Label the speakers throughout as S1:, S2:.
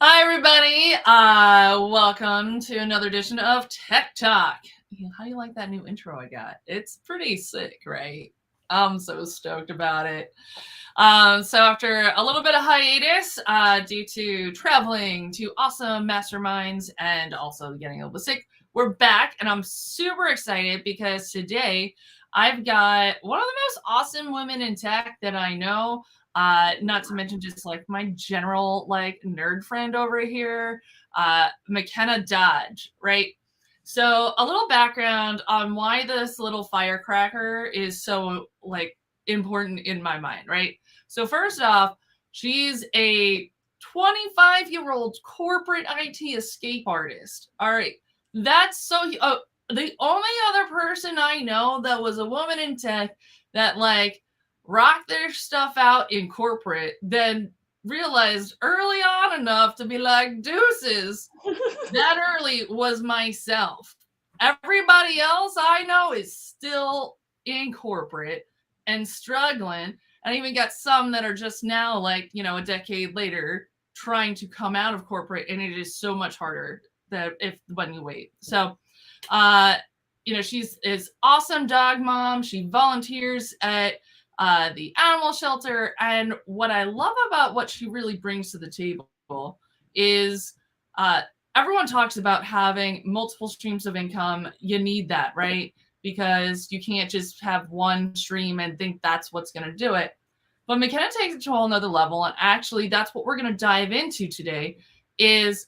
S1: Hi, everybody. Welcome to another edition of Tech Talk. How do you like that new intro I got? It's pretty sick, right? I'm so stoked about it. So after a little bit of hiatus due to traveling to awesome masterminds and also getting a little bit sick, we're back, and I'm super excited because today I've got one of the most awesome women in tech that I know. Not to mention just like my general like nerd friend over here, McKenna Dodge, right? So a little background on why this little firecracker is so like important in my mind, right? So first off, she's a 25-year-old corporate IT escape artist. All right, that's so. The only other person I know that was a woman in tech that like rocked their stuff out in corporate, then realized early on enough to be like deuces that early was myself. Everybody else I know is still in corporate and struggling. And I even got some that are just now, like, a decade later, trying to come out of corporate, and it is so much harder when you wait. So, uh, she's is awesome dog mom. She volunteers at the animal shelter, and what I love about what she really brings to the table is uh, everyone talks about having multiple streams of income. You need that, right? Because you can't just have one stream and think that's what's going to do it. But McKenna takes it to a whole nother level, and actually that's what we're going to dive into today is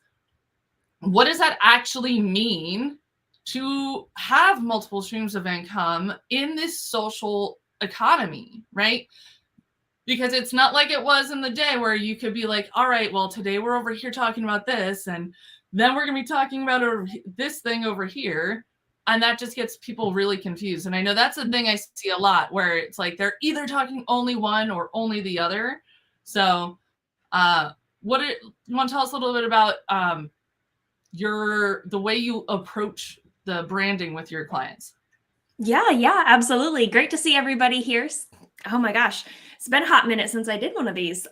S1: what does that actually mean to have multiple streams of income in this social economy, right? Because it's not like it was in the day where you could be like, all right, well, today we're over here talking about this, and then we're going to be talking about this thing over here. And that just gets people really confused. And I know that's the thing I see a lot where it's like they're either talking only one or only the other. So, you want to tell us a little bit about the way you approach the branding with your clients?
S2: Yeah, absolutely. Great to see everybody here. Oh my gosh, it's been a hot minute since I did one of these.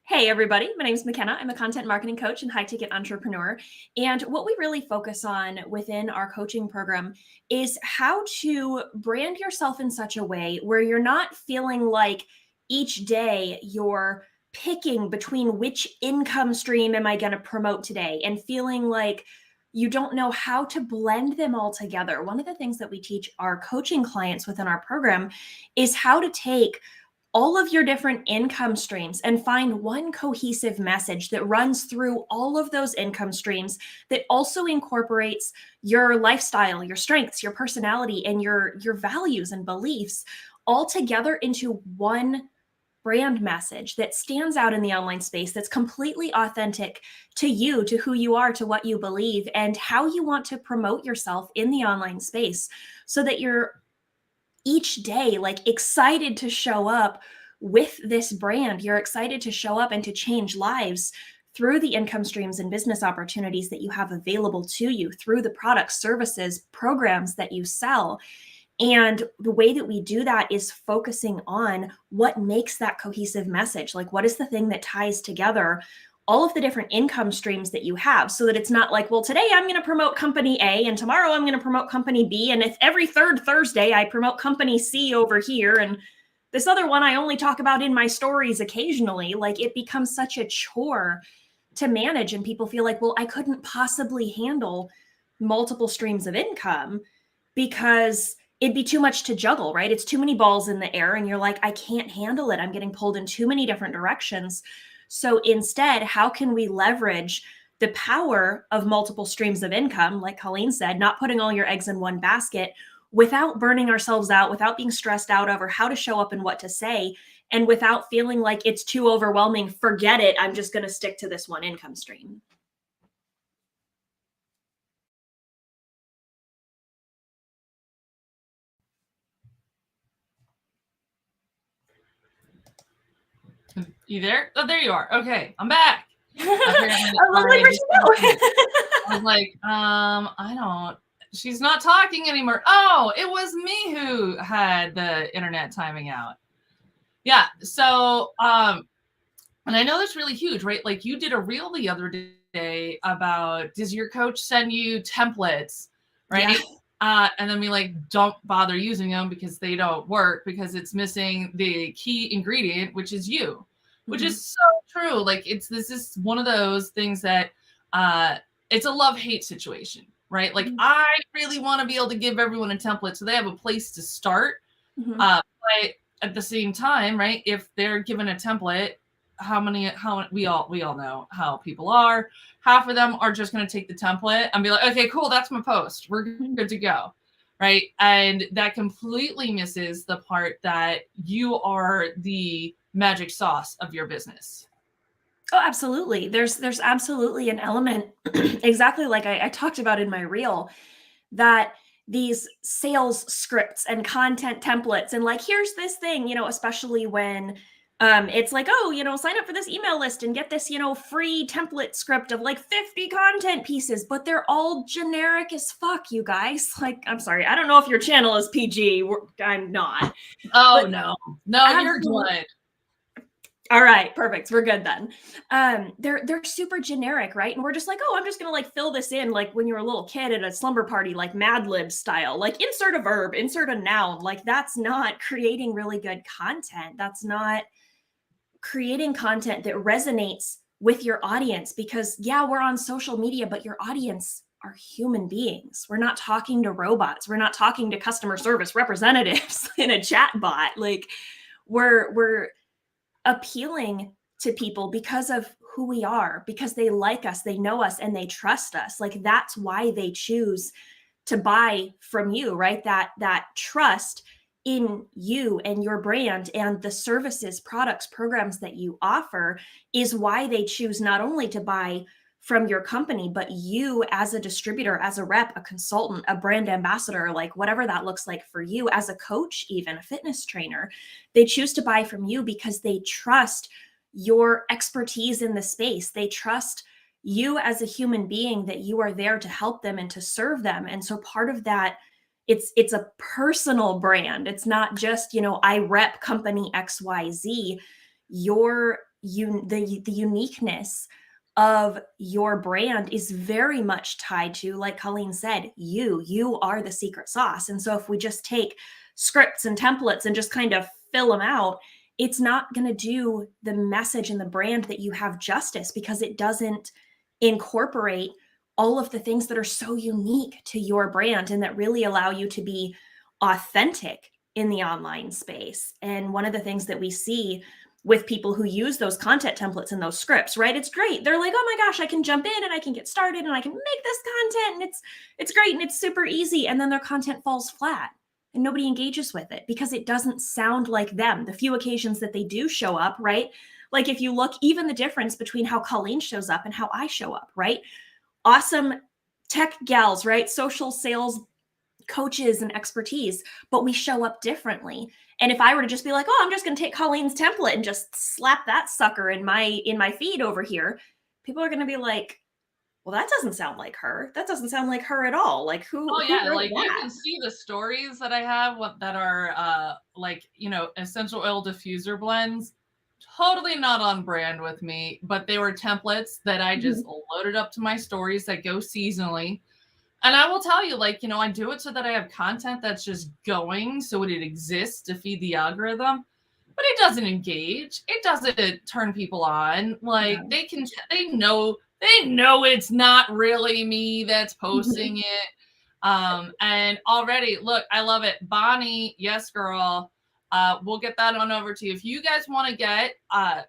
S2: Hey everybody, my name is McKenna. I'm a content marketing coach and high ticket entrepreneur. And what we really focus on within our coaching program is how to brand yourself in such a way where you're not feeling like each day you're picking between which income stream am I going to promote today and feeling like you don't know how to blend them all together. One of the things that we teach our coaching clients within our program is how to take all of your different income streams and find one cohesive message that runs through all of those income streams that also incorporates your lifestyle, your strengths, your personality, and your values and beliefs all together into one brand message that stands out in the online space, that's completely authentic to you, to who you are, to what you believe, and how you want to promote yourself in the online space, so that you're each day like excited to show up with this brand. You're excited to show up and to change lives through the income streams and business opportunities that you have available to you, through the products, services, programs that you sell. And the way that we do that is focusing on what makes that cohesive message. Like, what is the thing that ties together all of the different income streams that you have, so that it's not like, well, today I'm going to promote company A and tomorrow I'm going to promote company B. And if every third Thursday I promote company C over here, and this other one I only talk about in my stories occasionally, like it becomes such a chore to manage. And people feel like, well, I couldn't possibly handle multiple streams of income because it'd be too much to juggle, right? It's too many balls in the air. And you're like, I can't handle it. I'm getting pulled in too many different directions. So instead, how can we leverage the power of multiple streams of income, like Colleen said, not putting all your eggs in one basket, without burning ourselves out, without being stressed out over how to show up and what to say, and without feeling like it's too overwhelming? Forget it. I'm just going to stick to this one income stream.
S1: You there? Oh, there you are. Okay, I'm back.
S2: I was like, where'd you go?
S1: I was like, I don't. She's not talking anymore. Oh, it was me who had the internet timing out. Yeah. So, And I know that's really huge, right? Like you did a reel the other day about, does your coach send you templates,
S2: Yeah.
S1: right? And then we like don't bother using them because they don't work because it's missing the key ingredient, which is you, which
S2: Mhm.
S1: is so true. Like this is one of those things that it's a love-hate situation, right? Like
S2: Mhm.
S1: I really want to be able to give everyone a template so they have a place to start.
S2: Mhm.
S1: But at the same time, right, if they're given a template, how we all know how people are. Half of them are just going to take the template and be like, okay, cool, that's my post, we're
S2: Mhm.
S1: good to go, right? And that completely misses the part that you are the magic sauce of your business.
S2: Oh, absolutely. There's absolutely an element, exactly like I talked about in my reel, that these sales scripts and content templates and like, here's this thing, especially when it's like, oh, sign up for this email list and get this, free template script of like 50 content pieces, but they're all generic as fuck, you guys. Like, I'm sorry, I don't know if your channel is PG. I'm not,
S1: Oh
S2: but
S1: no, you're
S2: absolutely.
S1: good.
S2: All right, perfect. We're good then. They're super generic, right? And we're just like, oh, I'm just gonna like fill this in like when you're a little kid at a slumber party, like Mad Lib style, like insert a verb, insert a noun. Like that's not creating really good content. That's not creating content that resonates with your audience, because yeah, we're on social media, but your audience are human beings. We're not talking to robots. We're not talking to customer service representatives in a chat bot. Like we're appealing to people because of who we are, because they like us, they know us, and they trust us. Like that's why they choose to buy from you, right? That trust in you and your brand and the services, products, programs that you offer is why they choose not only to buy from your company, but you as a distributor, as a rep, a consultant, a brand ambassador, like whatever that looks like for you, as a coach, even a fitness trainer. They choose to buy from you because they trust your expertise in the space. They trust you as a human being, that you are there to help them and to serve them. And so part of that, it's a personal brand. It's not just, I rep company XYZ. The uniqueness of your brand is very much tied to, like Colleen said, you are the secret sauce. And so if we just take scripts and templates and just kind of fill them out, it's not going to do the message and the brand that you have justice, because it doesn't incorporate all of the things that are so unique to your brand and that really allow you to be authentic in the online space. And one of the things that we see with people who use those content templates and those scripts, right? It's great. They're like, "Oh my gosh, I can jump in and I can get started and I can make this content and it's great and it's super easy." And then their content falls flat and nobody engages with it because it doesn't sound like them. The few occasions that they do show up, right? Like if you look, even the difference between how Colleen shows up and how I show up, right? Awesome tech gals, right? Social sales coaches and expertise, but we show up differently. And if I were to just be like, "Oh, I'm just going to take Colleen's template and just slap that sucker in my feed over here," people are going to be like, "Well, that doesn't sound like her. That doesn't sound like her at all. Like
S1: Oh
S2: who
S1: yeah,
S2: wrote
S1: like you
S2: that?"
S1: can see the stories that I have that are like, essential oil diffuser blends. Totally not on brand with me, but they were templates that I just
S2: Mhm.
S1: loaded up to my stories that go seasonally. And I will tell you, like, I do it so that I have content that's just going so it exists to feed the algorithm, but it doesn't engage. It doesn't turn people on. Like
S2: No.
S1: they know it's not really me that's
S2: Mhm.
S1: posting it. And already, look, I love it. Bonnie, yes, girl. We'll get that on over to you. If you guys want to get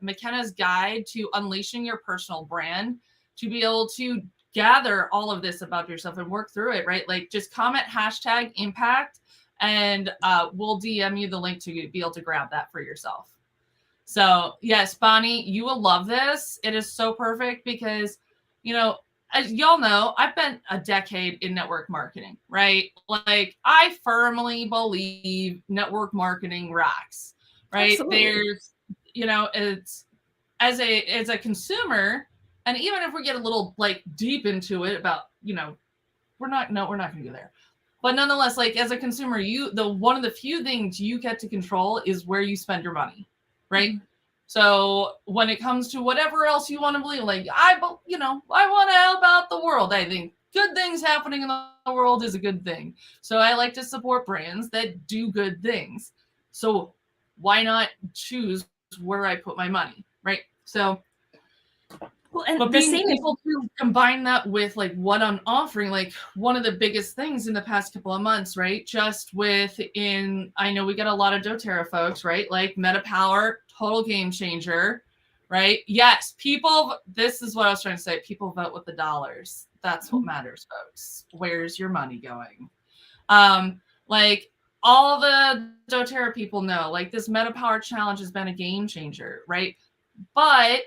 S1: McKenna's guide to unleashing your personal brand, to be able to gather all of this about yourself and work through it, right? Like just comment hashtag impact and we'll DM you the link to be able to grab that for yourself. So yes, Bonnie, you will love this. It is so perfect because, as y'all know, I've been a decade in network marketing, right? Like I firmly believe network marketing rocks, right?
S2: Absolutely.
S1: There's, it's as a consumer, and even if we get a little like deep into it about, we're not going to go there. But nonetheless, like as a consumer, the one of the few things you get to control is where you spend your money, right?
S2: Mhm.
S1: So when it comes to whatever else you want to believe, like I want to help out the world. I think good things happening in the world is a good thing. So I like to support brands that do good things. So why not choose where I put my money, right? So,
S2: Well, and
S1: but
S2: the
S1: being
S2: same
S1: able to combine that with like what I'm offering, like one of the biggest things in the past couple of months, right? Just within, I know we get a lot of doTERRA folks, right? Like Meta Power, total game changer, right? Yes, people, this is what I was trying to say. People vote with the dollars. That's what matters, folks. Where's your money going? Like all the doTERRA people know, like this Meta Power challenge has been a game changer, right? But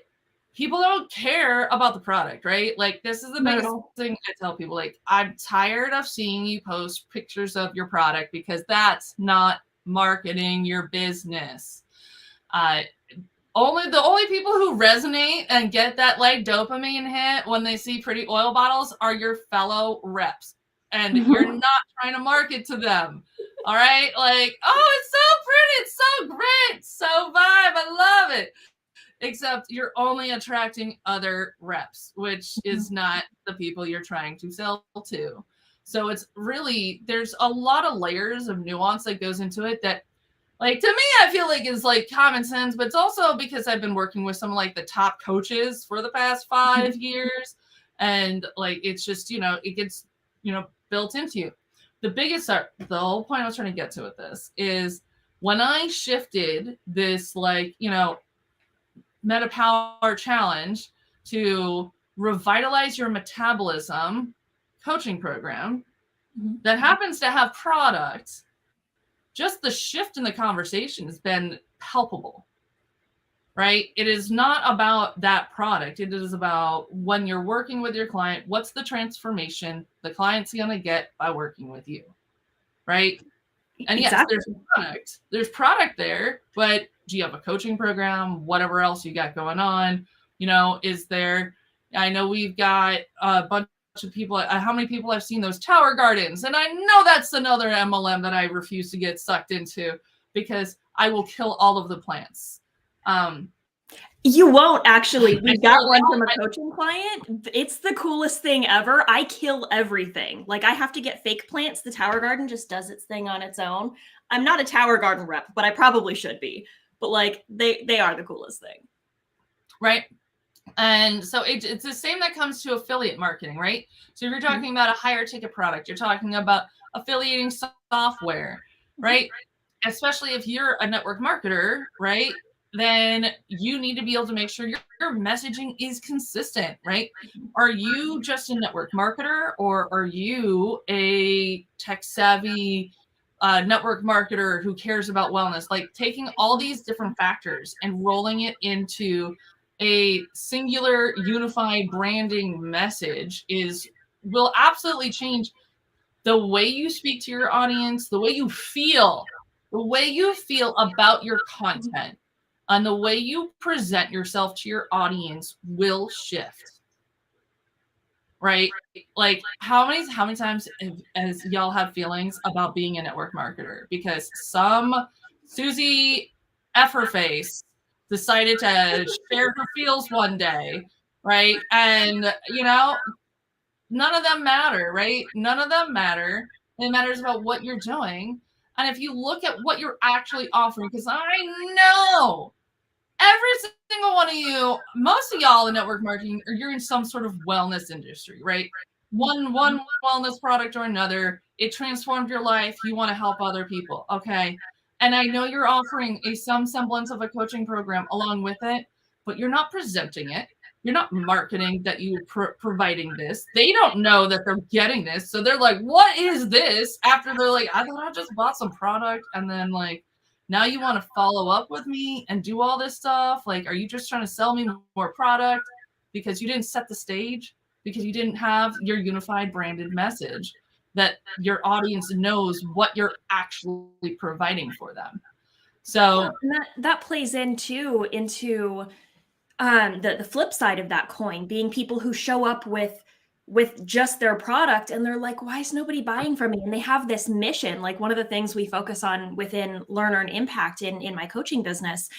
S1: people don't care about the product, right? Like this is the
S2: Not at
S1: biggest
S2: all.
S1: thing I tell people. Like I'm tired of seeing you post pictures of your product because that's not marketing your business. Uh, the only people who resonate and get that like dopamine hit when they see pretty oil bottles are your fellow reps, and you're not trying to market to them. All right, like, oh, it's so pretty, it's so great, it's so vibe, I love it. Except you're only attracting other reps, which is not the people you're trying to sell to. So it's really, there's a lot of layers of nuance that goes into it that, like, to me, I feel like is like common sense, but it's also because I've been working with some of like the top coaches for the past 5 years. And like, it's just, it gets, built into you. The whole point I was trying to get to with this is when I shifted this, like, Meta Power Challenge to revitalize your metabolism coaching program that happens to have products, just the shift in the conversation has been palpable, right? It is not about that product. It is about when you're working with your client, what's the transformation the client's going to get by working with you, right? And yes,
S2: Exactly.
S1: there's product there, but do you have a coaching program, whatever else you got going on? Is there, I know we've got a bunch of people, how many people I've seen those tower gardens, and I know that's another MLM that I refuse to get sucked into because I will kill all of the plants.
S2: You won't actually. We
S1: I
S2: got
S1: know
S2: one from a coaching client. It's the coolest thing ever. I kill everything. Like I have to get fake plants. The tower garden just does its thing on its own. I'm not a tower garden rep, but I probably should be. But like they are the coolest thing.
S1: Right. And so it's the same that comes to affiliate marketing, right? So if you're talking about a higher ticket product, you're talking about affiliating software, right? Especially if you're a network marketer, right? Then you need to be able to make sure your messaging is consistent, right? Are you just a network marketer, or are you a tech savvy network marketer who cares about wellness? Like taking all these different factors and rolling it into a singular unified branding message will absolutely change the way you speak to your audience, the way you feel about your content, and the way you present yourself to your audience will shift. Right? Like how many times as y'all have feelings about being a network marketer because some Susie F her face decided to share her feels one day, right? And none of them matter, right? None of them matter. It matters about what you're doing. And if you look at what you're actually offering, because I know every single one of you, most of y'all in network marketing, or you're in some sort of wellness industry, right? One wellness product or another, it transformed your life. You want to help other people, okay? And I know you're offering some semblance of a coaching program along with it, but you're not presenting it. You're not marketing that you're providing this. They don't know that they're getting this, so they're like, "What is this?" After they're like, "I thought I just bought some product," and then like, now you want to follow up with me and do all this stuff? Like, are you just trying to sell me more product because you didn't set the stage, because you didn't have your unified branded message that your audience knows what you're actually providing for them? So
S2: And that plays into the flip side of that coin, being people who show up with just their product and they're like, why is nobody buying from me? And they have this mission. Like one of the things we focus on within Learn, Earn, Impact in my coaching business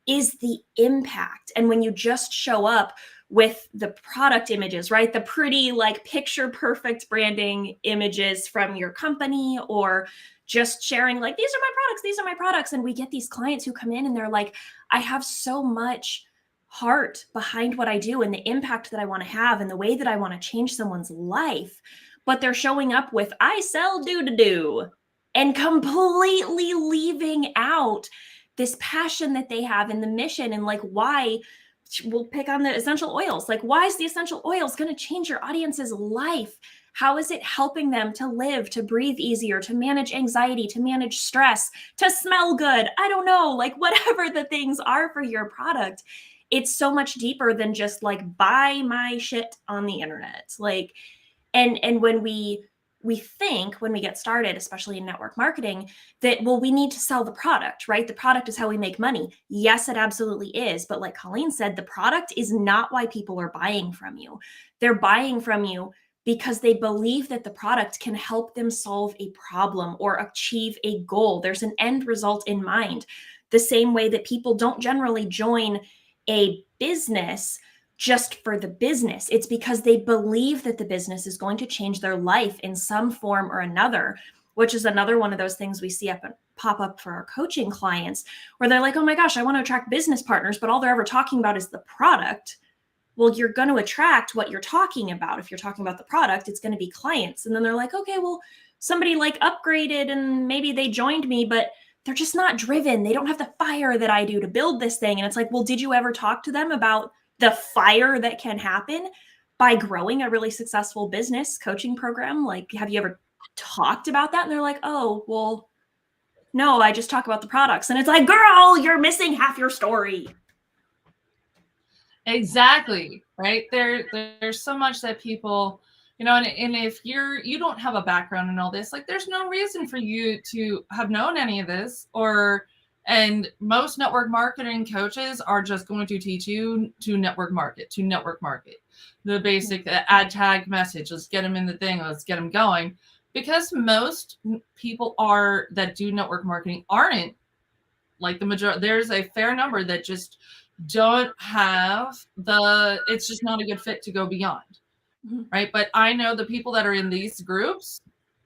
S2: is the impact. And when you just show up with the product images, right? The pretty, like, picture perfect branding images from your company, or just sharing, like, these are my products, these are my products. And we get these clients who come in and they're like, I have so much heart behind what I do and the impact that I want to have and the way that I want to change someone's life. But they're showing up with, I sell do, and completely leaving out this passion that they have and the mission, and like, why. We'll pick on the essential oils. Like, why is the essential oils going to change your audience's life? How is it helping them to live, to breathe easier, to manage anxiety, to manage stress, to smell good? I don't know, like, whatever the things are for your product, it's so much deeper than just like, buy my shit on the internet. Like, and when we think, when we get started, especially in network marketing, that, well, we need to sell the product, right? The product is how we make money. Yes, it absolutely is. But like Colleen said, the product is not why people are buying from you. They're buying from you because they believe that the product can help them solve a problem or achieve a goal. There's an end result in mind. The same way that people don't generally join a business just for the business. It's because they believe that the business is going to change their life in some form or another, which is another one of those things we see pop up for our coaching clients, where they're like, oh my gosh, I want to attract business partners, but all they're ever talking about is the product. Well, you're going to attract what you're talking about. If you're talking about the product, it's going to be clients. And then they're like, okay, well, somebody like upgraded and maybe they joined me, but they're just not driven. They don't have the fire that I do to build this thing. And it's like, well, did you ever talk to them about the fire that can happen by growing a really successful business coaching program? Like, have you ever talked about that? And they're like, oh, well, no, I just talk about the products. And it's like, girl, you're missing half your story.
S1: Exactly. Right. There's so much that people, and if you don't have a background in all this, like, there's no reason for you to have known any of this, and most network marketing coaches are just going to teach you to network market, the basic ad tag message. Let's get them in the thing. Let's get them going. Because most people that do network marketing aren't like the majority. There's a fair number that just don't have it's just not a good fit to go beyond.
S2: Mm-hmm.
S1: Right. But I know the people that are in these groups,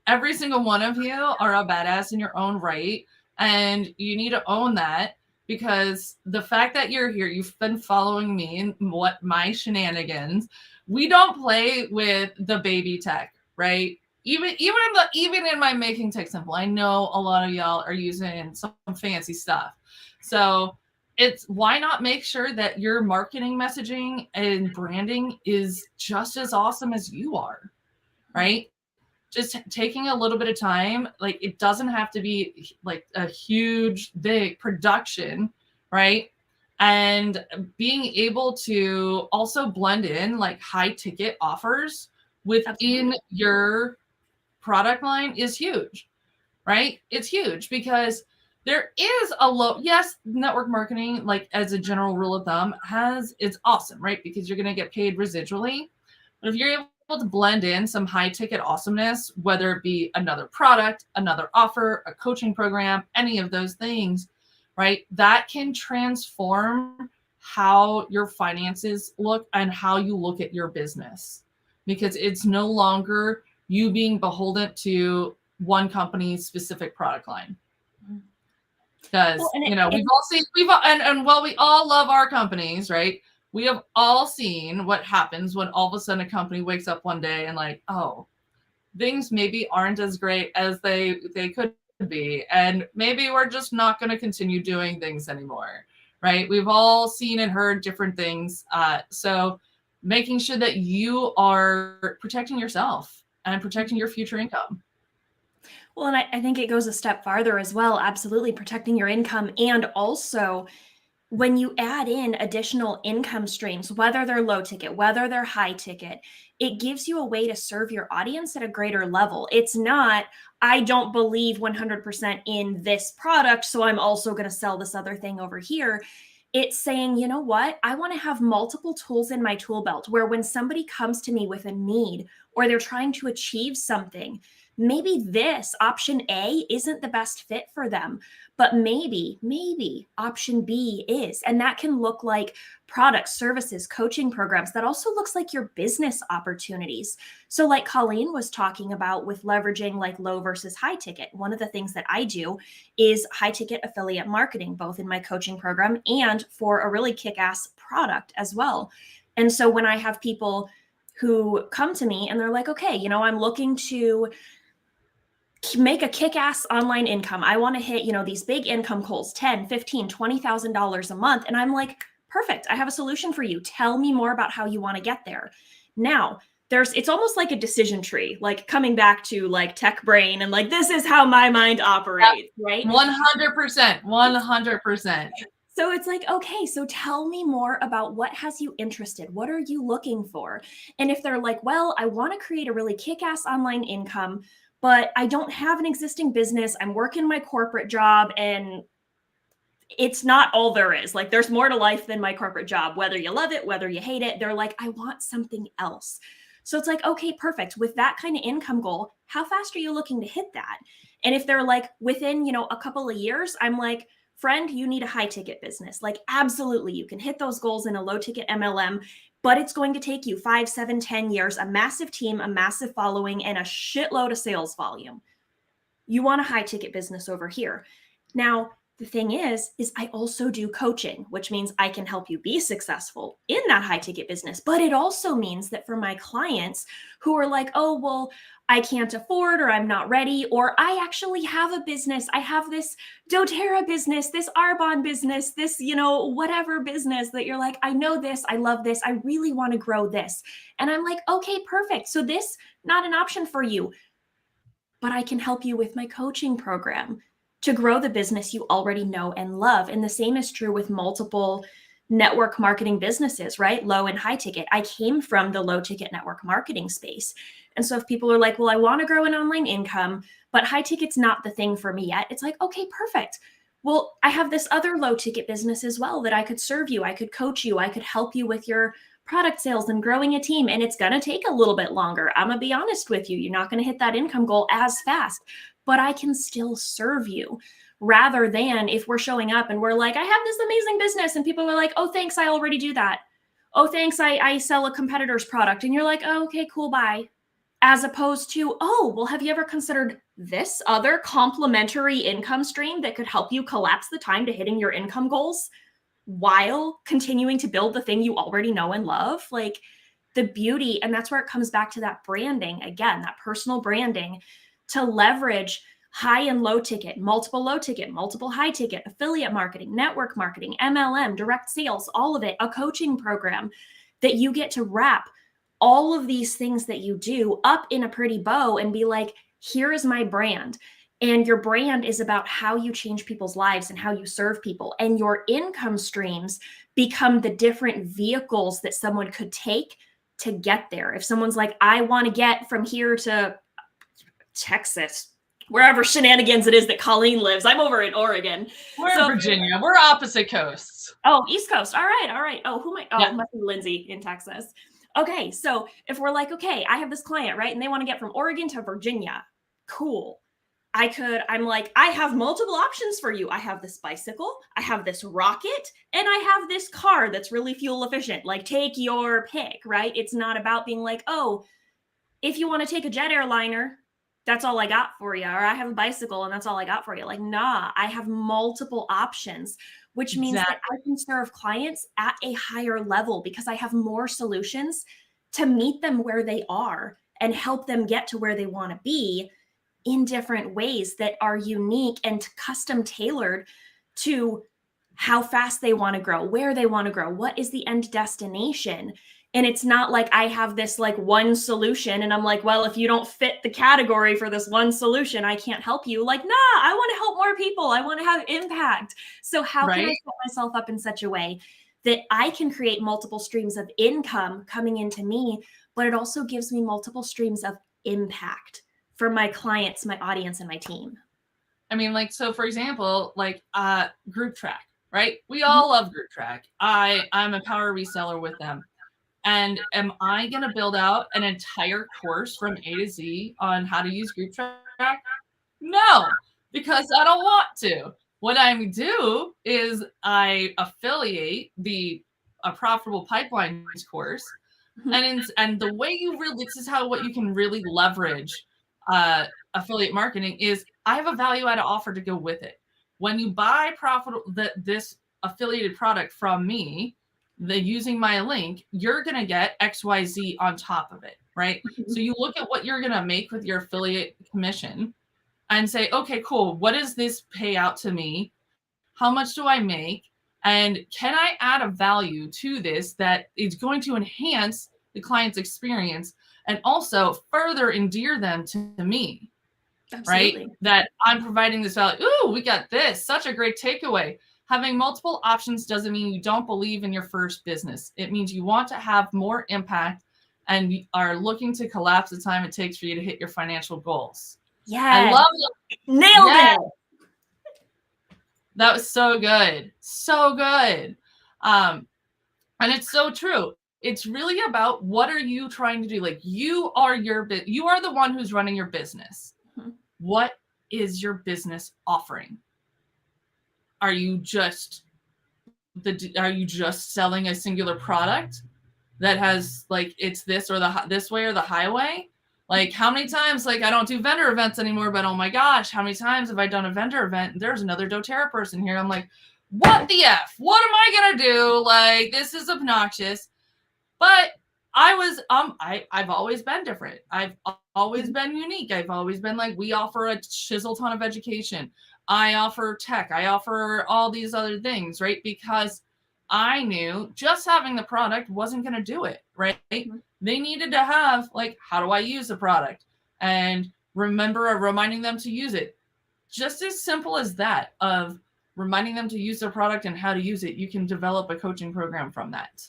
S1: every single one of you are a badass in your own right. And you need to own that, because the fact that you're here, you've been following me and what my shenanigans, we don't play with the baby tech, right? Even in my Making Tech Simple, I know a lot of y'all are using some fancy stuff. So it's, why not make sure that your marketing messaging and branding is just as awesome as you are, right? Just taking a little bit of time. Like, it doesn't have to be like a huge, big production, right? And being able to also blend in like high ticket offers within
S2: Absolutely.
S1: your product line is huge, right? It's huge because there is yes, network marketing, like as a general rule of thumb, it's awesome, right? Because you're going to get paid residually. But if you're able to blend in some high ticket awesomeness, whether it be another product, another offer, a coaching program, any of those things, right? That can transform how your finances look and how you look at your business, because it's no longer you being beholden to one company's specific product line. Because,
S2: Well,
S1: while we all love our companies, right? We have all seen what happens when all of a sudden a company wakes up one day and like, oh, things maybe aren't as great as they could be. And maybe we're just not going to continue doing things anymore, right? We've all seen and heard different things. So making sure that you are protecting yourself and protecting your future income.
S2: Well, and I think it goes a step farther as well. Absolutely protecting your income. And also, when you add in additional income streams, whether they're low ticket, whether they're high ticket, it gives you a way to serve your audience at a greater level. It's not, I don't believe 100% in this product, so I'm also going to sell this other thing over here. It's saying, you know what? I want to have multiple tools in my tool belt where when somebody comes to me with a need or they're trying to achieve something, maybe this option A isn't the best fit for them, but maybe option B is. And that can look like products, services, coaching programs. That also looks like your business opportunities. So, like Colleen was talking about with leveraging like low versus high ticket, one of the things that I do is high ticket affiliate marketing, both in my coaching program and for a really kick ass product as well. And so, when I have people who come to me and they're like, okay, I'm looking to make a kick-ass online income. I want to hit, these big income goals, 10, 15, $20,000 a month. And I'm like, perfect. I have a solution for you. Tell me more about how you want to get there. Now, it's almost like a decision tree, like coming back to like tech brain and like, this is how my mind operates, right?
S1: 100%, 100%.
S2: So it's like, okay, so tell me more about what has you interested? What are you looking for? And if they're like, well, I want to create a really kick-ass online income, but I don't have an existing business. I'm working my corporate job and it's not all there is. Like there's more to life than my corporate job, whether you love it, whether you hate it. They're like, I want something else. So it's like, okay, perfect. With that kind of income goal, how fast are you looking to hit that? And if they're like within, a couple of years, I'm like, friend, you need a high ticket business. Like, absolutely, you can hit those goals in a low ticket MLM, but it's going to take you 5, 7, 10 years, a massive team, a massive following, and a shitload of sales volume. You want a high ticket business over here. Now, the thing is I also do coaching, which means I can help you be successful in that high ticket business. But it also means that for my clients who are like, oh, well, I can't afford, or I'm not ready, or I actually have a business. I have this doTERRA business, this Arbonne business, this, whatever business that you're like, I know this, I love this, I really want to grow this. And I'm like, okay, perfect. So this, not an option for you, but I can help you with my coaching program to grow the business you already know and love. And the same is true with multiple network marketing businesses, right? Low and high ticket. I came from the low ticket network marketing space. And so if people are like, well, I want to grow an online income, but high ticket's not the thing for me yet, it's like, okay, perfect. Well, I have this other low ticket business as well that I could serve you. I could coach you. I could help you with your product sales and growing a team. And it's going to take a little bit longer. I'm going to be honest with you. You're not going to hit that income goal as fast, but I can still serve you, rather than if we're showing up and we're like, I have this amazing business. And people are like, oh, thanks, I already do that. Oh, thanks, I sell a competitor's product. And you're like, oh, okay, cool, bye. As opposed to, oh, well, have you ever considered this other complementary income stream that could help you collapse the time to hitting your income goals while continuing to build the thing you already know and love? Like, the beauty, and that's where it comes back to that branding again, that personal branding, to leverage high and low ticket, multiple high ticket, affiliate marketing, network marketing, MLM, direct sales, all of it, a coaching program, that you get to wrap all of these things that you do up in a pretty bow and be like, here is my brand. And your brand is about how you change people's lives and how you serve people. And your income streams become the different vehicles that someone could take to get there. If someone's like, I want to get from here to Texas, wherever shenanigans it is that Colleen lives. I'm over in Oregon.
S1: We're in Virginia. We're opposite coasts.
S2: Oh, East Coast. All right. Oh, it must be Lindsay in Texas. Okay, so if we're like, okay, I have this client, right? And they want to get from Oregon to Virginia. Cool. I'm like, I have multiple options for you. I have this bicycle, I have this rocket, and I have this car that's really fuel efficient. Like, take your pick, right? It's not about being like, oh, if you want to take a jet airliner, that's all I got for you. Or I have a bicycle and that's all I got for you. Like, nah, I have multiple options, which means that I can serve clients at a higher level because I have more solutions to meet them where they are and help them get to where they want to be in different ways that are unique and custom tailored to how fast they want to grow, where they want to grow, what is the end destination. And it's not like I have this like one solution and I'm like, well, if you don't fit the category for this one solution, I can't help you. Like, nah, I want to help more people. I want to have impact. So how can I set myself up in such a way that I can create multiple streams of income coming into me, but it also gives me multiple streams of impact for my clients, my audience, and my team?
S1: I mean, like, so for example, like Group Track, right? We all love Group Track. I'm a power reseller with them. And am I going to build out an entire course from A to Z on how to use Group Track? No, because I don't want to. What I do is I affiliate a profitable pipelines course, and the way you really, this is how what you can really leverage affiliate marketing is I have a value added offer to go with it. When you buy this affiliated product from me, using my link, you're going to get XYZ on top of it, right? So you look at what you're going to make with your affiliate commission and say, okay, cool. What does this pay out to me? How much do I make? And can I add a value to this that is going to enhance the client's experience and also further endear them to me?
S2: Absolutely.
S1: Right? That I'm providing this value. Ooh, we got this. Such a great takeaway. Having multiple options doesn't mean you don't believe in your first business. It means you want to have more impact and are looking to collapse the time it takes for you to hit your financial goals. I
S2: Yes.
S1: love
S2: it. Nailed it.
S1: That was so good. So good. And it's so true. It's really about what are you trying to do? Like you are the one who's running your business. Mm-hmm. What is your business offering? Are you just selling a singular product that has like it's this or this way or the highway? Like how many times, like I don't do vendor events anymore, but oh my gosh, how many times have I done a vendor event and there's another doTERRA person here? I'm like, what the F? What am I gonna do? Like this is obnoxious. But I've always been different. I've always been unique. I've always been like, we offer a chisel ton of education. I offer tech. I offer all these other things, right? Because I knew just having the product wasn't going to do it, right? Mm-hmm. They needed to have like, how do I use the product? And reminding them to use it. Just as simple as that of reminding them to use their product and how to use it. You can develop a coaching program from that,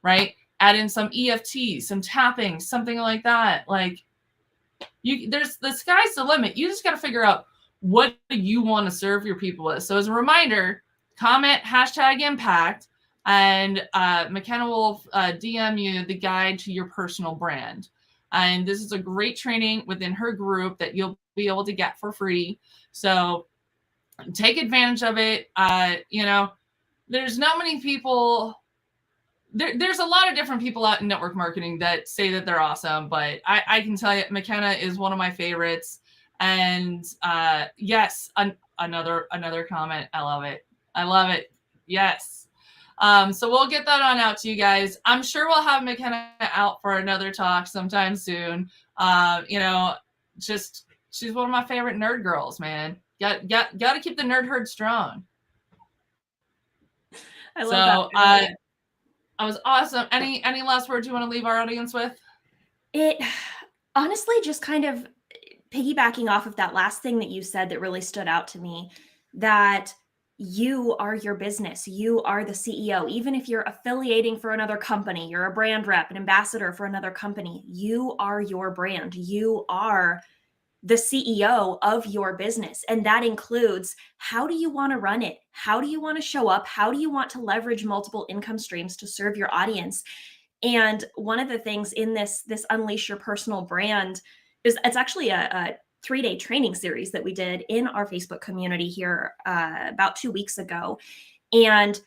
S1: right? Add in some EFT, some tapping, something like that. Like there's the sky's the limit. You just got to figure out what do you want to serve your people with. So as a reminder, comment #impact and McKenna will DM you the guide to your personal brand. And this is a great training within her group that you'll be able to get for free. So take advantage of it. There's not many people. There's a lot of different people out in network marketing that say that they're awesome, but I can tell you McKenna is one of my favorites. And yes, another comment. I love it. I love it. Yes. So we'll get that on out to you guys. I'm sure we'll have McKenna out for another talk sometime soon. She's one of my favorite nerd girls, man. Got to keep the nerd herd strong.
S2: I love that.
S1: That was awesome. Any last words you want to leave our audience with?
S2: It honestly just kind of piggybacking off of that last thing that you said that really stood out to me, that you are your business. You are the CEO. Even if you're affiliating for another company, you're a brand rep, an ambassador for another company, you are your brand. You are the CEO of your business. And that includes, how do you want to run it? How do you want to show up? How do you want to leverage multiple income streams to serve your audience? And one of the things in this Unleash Your Personal Brand is it's actually a 3-day training series that we did in our Facebook community here about 2 weeks ago. And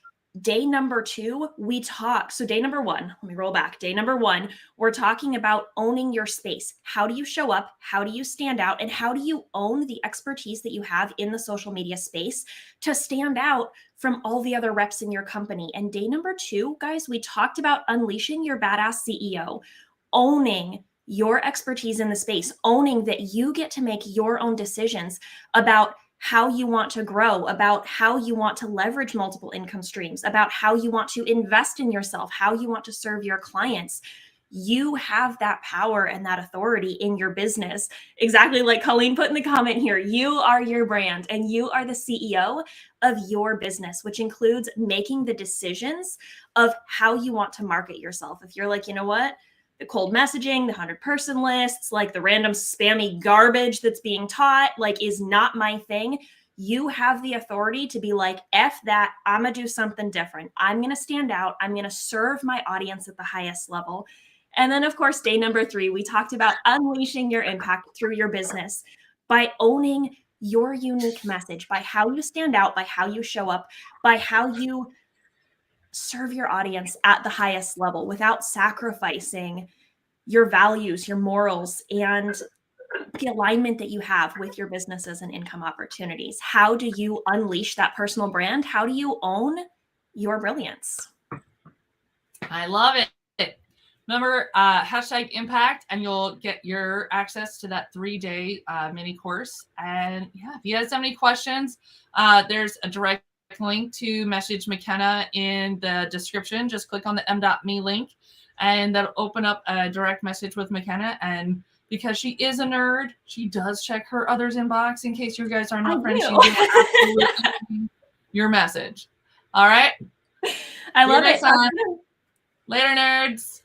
S2: day number 2, we talk. So day number 1, let me roll back. Day number 1, we're talking about owning your space. How do you show up? How do you stand out? And how do you own the expertise that you have in the social media space to stand out from all the other reps in your company? And day number 2, guys, we talked about unleashing your badass CEO, owning your expertise in the space, owning that you get to make your own decisions about how you want to grow, about how you want to leverage multiple income streams, about how you want to invest in yourself, how you want to serve your clients. You have that power and that authority in your business. Exactly like Colleen put in the comment here, you are your brand and you are the CEO of your business, which includes making the decisions of how you want to market yourself. If you're like, you know what? The cold messaging, the 100-person lists, like the random spammy garbage that's being taught, like is not my thing. you have the authority to be like, F that, I'm going to do something different. I'm going to stand out. I'm going to serve my audience at the highest level. And then, of course, day number 3, we talked about unleashing your impact through your business by owning your unique message, by how you stand out, by how you show up, by how you serve your audience at the highest level without sacrificing your values, your morals, and the alignment that you have with your businesses and income opportunities. How do you unleash that personal brand? How do you own your brilliance?
S1: I love it. Remember, hashtag impact, and you'll get your access to that 3-day mini course. And yeah, if you guys have any questions, there's a direct link to message McKenna in the description. Just click on the m.me link, and that'll open up a direct message with McKenna. And because she is a nerd, she does check her others inbox in case you guys are not friends. She will absolutely your message. All right.
S2: I love it.
S1: Later, nerds.